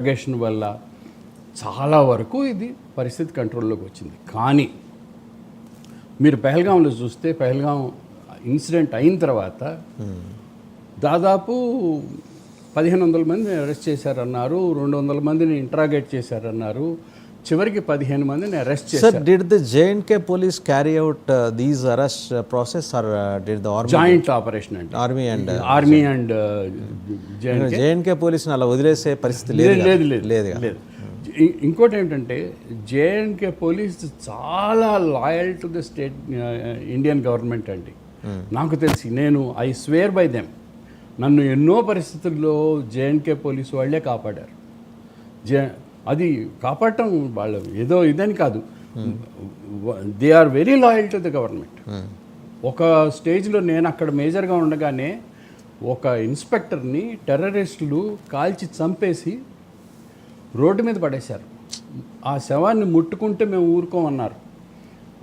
Interrogation వల్ల చాలా వరకు ఇది పరిస్థితి కంట్రోల్లోకి వచ్చింది. కానీ మీరు పెహల్గాంలో చూస్తే పెహల్గాం ఇన్సిడెంట్ అయిన తర్వాత దాదాపు 1500 మందిని అరెస్ట్ చేశారన్నారు, 200 మందిని ఇంట్రాగేట్ చేశారన్నారు, చివరికి 15 మందిని అరెస్ట్ చేశారు. Sir, did the J&K police carry out these arrest process or did the army? Joint operation అంటే ఆర్మీ అండ్ J&K పోలీసుని అలా వదిలేసే పరిస్థితి లేదు లేదు. ఇంకోటి ఏంటంటే జేఎన్కే పోలీస్ చాలా loyal to the state Indian government అండి. నాకు తెలిసి ఐ స్వేర్ బై దెమ్, నన్ను ఎన్నో పరిస్థితుల్లో జేఎన్కే పోలీసు వాళ్ళే కాపాడారు. అది కాపాడటం వాళ్ళు ఏదో ఇదని కాదు, they are very loyal to the government. ఒక స్టేజ్లో నేను అక్కడ మేజర్గా ఉండగానే ఒక ఇన్స్పెక్టర్ని టెర్రరిస్టులు కాల్చి చంపేసి రోడ్డు మీద పడేశారు. ఆ శవాన్ని ముట్టుకుంటే మేము ఊరుకోమన్నారు.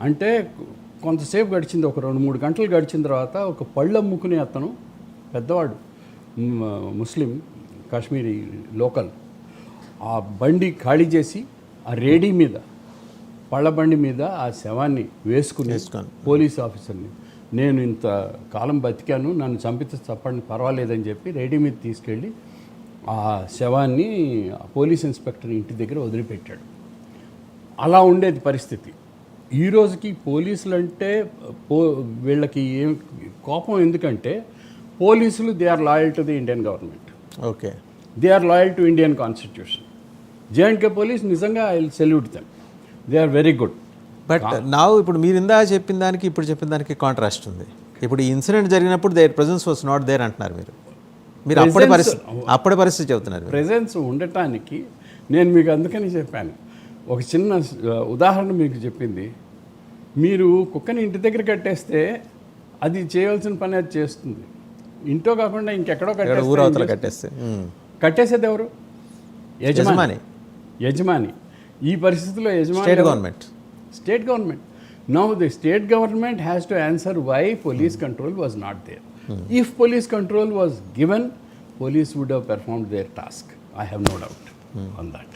అంటే కొంతసేపు గడిచింది, ఒక 2-3 గంటలు గడిచిన తర్వాత ఒక పళ్ళు అమ్ముకునే అతను, పెద్దవాడు, ముస్లిం కాశ్మీరీ లోకల్, ఆ బండి ఖాళీ చేసి ఆ రేడీ మీద, పళ్ళ బండి మీద ఆ శవాన్ని వేసుకుని పోలీస్ ఆఫీసర్ని, నేను ఇంత కాలం బతికాను, నన్ను చంపితే తప్పని పర్వాలేదని చెప్పి రేడీ మీద తీసుకెళ్ళి ఆ శవాన్ని పోలీస్ ఇన్స్పెక్టర్ ఇంటి దగ్గర వదిలిపెట్టాడు. అలా ఉండేది పరిస్థితి. ఈ రోజుకి పోలీసులు అంటే వీళ్ళకి ఏం కోపం ఎందుకంటే పోలీసులు they are loyal to the Indian government, okay, they are loyal to Indian constitution. J and K police నిజంగా I will salute them, they are very good. But నా ఇప్పుడు మీరు ఇందా చెప్పిన దానికి ఇప్పుడు చెప్పిన దానికి కాంట్రాస్ట్ ఉంది. ఇప్పుడు ఈ ఇన్సిడెంట్ జరిగినప్పుడు their presence was not there అంటున్నారు మీరు అప్పటి పరిస్థితి చెబుతున్నారు. ప్రెజెన్స్ ఉండటానికి నేను మీకు అందుకని చెప్పాను. ఒక చిన్న ఉదాహరణ మీకు చెప్పింది, మీరు కుక్కని ఇంటి దగ్గర కట్టేస్తే అది చేయవలసిన పని అది చేస్తుంది. ఇంట్లో కాకుండా ఇంకెక్కడో కట్టేసేది ఎవరు? యజమాని. ఈ పరిస్థితిలో యజమాని state government. Now the state government has to answer why police control was not there. If police control was given, police would have performed their task. I have no doubt on that.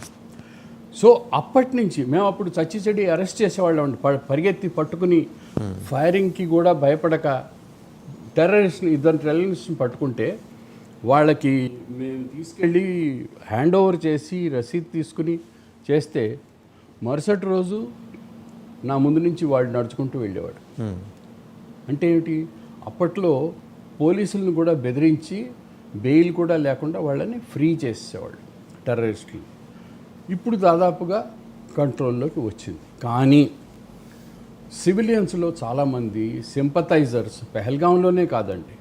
So అప్పటి నుంచి మేము అప్పుడు చచ్చి arrest చేసేవాళ్ళం, పరిగెత్తి పట్టుకుని ఫైరింగ్కి కూడా భయపడక ఇద్దరు టెర్రరిస్ట్ని పట్టుకుంటే వాళ్ళకి మేము తీసుకెళ్ళి హ్యాండ్ ఓవర్ చేసి రసీదు తీసుకుని చేస్తే మరుసటి రోజు నా ముందు నుంచి వాడు నడుచుకుంటూ వెళ్ళేవాడు. అంటే ఏమిటి, అప్పట్లో పోలీసులను కూడా బెదిరించి బెయిల్ కూడా లేకుండా వాళ్ళని ఫ్రీ చేసేవాళ్ళు టెర్రరిస్టులు. ఇప్పుడు దాదాపుగా కంట్రోల్లోకి వచ్చింది. కానీ సివిలియన్స్లో చాలామంది సింపథైజర్స్ పెహల్గాంలోనే కాదండి,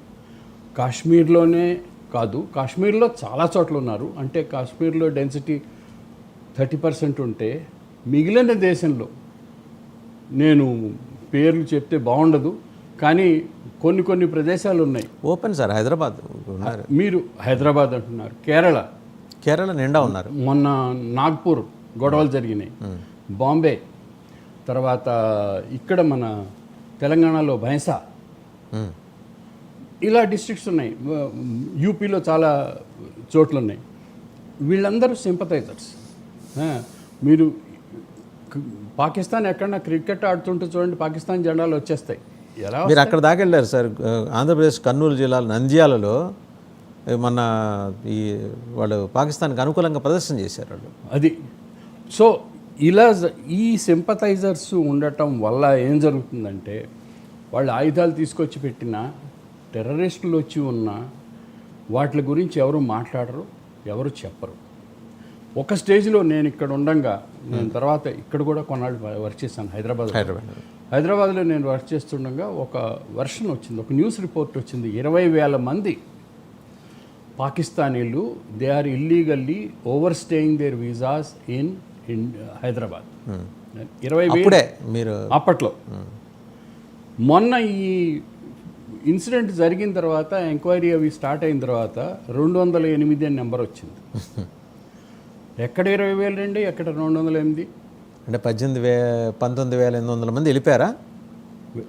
కాశ్మీర్లోనే కాదు, కాశ్మీర్లో చాలా చోట్ల ఉన్నారు. అంటే కాశ్మీర్లో డెన్సిటీ 30% ఉంటే మిగిలిన దేశంలో, నేను పేర్లు చెప్తే బాగుండదు కానీ కొన్ని ప్రదేశాలు ఉన్నాయి. ఓపెన్ సార్, హైదరాబాద్ మీరు హైదరాబాద్ అంటున్నారు, కేరళ నిండా ఉన్నారు. మొన్న నాగ్పూర్ గొడవలు జరిగినాయి, బాంబే, తర్వాత ఇక్కడ మన తెలంగాణలో భైంసా, ఇలా డిస్ట్రిక్ట్స్ ఉన్నాయి. యూపీలో చాలా చోట్ల ఉన్నాయి. వీళ్ళందరూ సింపథైజర్స్. మీరు పాకిస్తాన్ ఎక్కడన్నా క్రికెట్ ఆడుతుంటే చూడండి, పాకిస్తాన్ జెండాలు వచ్చేస్తాయి. మీరు అక్కడ దాకా వెళ్ళారు సార్. ఆంధ్రప్రదేశ్ కర్నూలు జిల్లాలో నంద్యాలలో మన వాళ్ళు పాకిస్తాన్కి అనుకూలంగా ప్రదర్శన చేశారు వాళ్ళు. అది సో ఇలా ఈ సింపథైజర్స్ ఉండటం వల్ల ఏం జరుగుతుందంటే, వాళ్ళు ఆయుధాలు తీసుకొచ్చి పెట్టిన టెర్రరిస్టులు వచ్చి ఉన్న వాటి గురించి ఎవరు మాట్లాడరు, ఎవరు చెప్పరు. ఒక స్టేజ్లో నేను ఇక్కడ ఉండగా, నేను తర్వాత ఇక్కడ కూడా కొన్నాళ్ళు వర్క్ చేశాను హైదరాబాద్లో నేను వర్క్ చేస్తుండగా ఒక వర్షన్ వచ్చింది, ఒక న్యూస్ రిపోర్ట్ వచ్చింది. 20,000 మంది పాకిస్తానీలు they are illegally overstaying their visas in Hyderabad. 20,000 అప్పట్లో. మొన్న ఈ ఇన్సిడెంట్ జరిగిన తర్వాత, ఎంక్వైరీ అవి స్టార్ట్ అయిన తర్వాత 208 అని నెంబర్ వచ్చింది. ఎక్కడ 20,000 అండి, ఎక్కడ 208? అంటే 19,800 మంది వెళ్ళిపోయారా?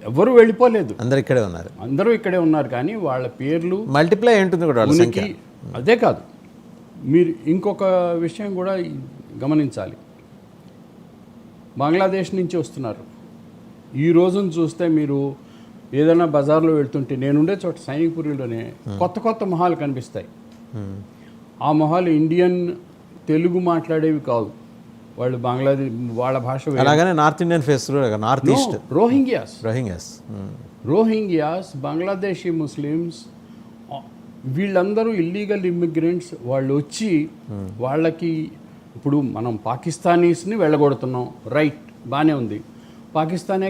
ఎవరు వెళ్ళిపోలేదు, అందరూ ఇక్కడే ఉన్నారు. కానీ వాళ్ళ పేర్లు మల్టిప్లై ఉంటుంది కూడా వాళ్ళ సంఖ్య. అదే కాదు, మీరు ఇంకొక విషయం కూడా గమనించాలి. బంగ్లాదేశ్ నుంచి వస్తున్నారు. ఈ రోజును చూస్తే మీరు ఏదైనా బజార్లో వెళ్తుంటే, నేనుండే చోట సైనిక్పురిలోనే కొత్త కొత్త మొహాలు కనిపిస్తాయి. ఆ మొహాలు ఇండియన్ తెలుగు మాట్లాడేవి కాదు, వాళ్ళు బంగ్లాదేశ్ వాళ్ళ భాష వేరే. అలాగనే north Indian face north east Rohingyas, Bangladeshi Muslims, వీళ్ళందరూ ఇల్లీగల్ ఇమ్మిగ్రెంట్స్. వాళ్ళు వచ్చి వాళ్ళకి ఇప్పుడు మనం పాకిస్తానీస్ని వెళ్ళగొడుతున్నాం, రైట్, బాగానే ఉంది. పాకిస్తానే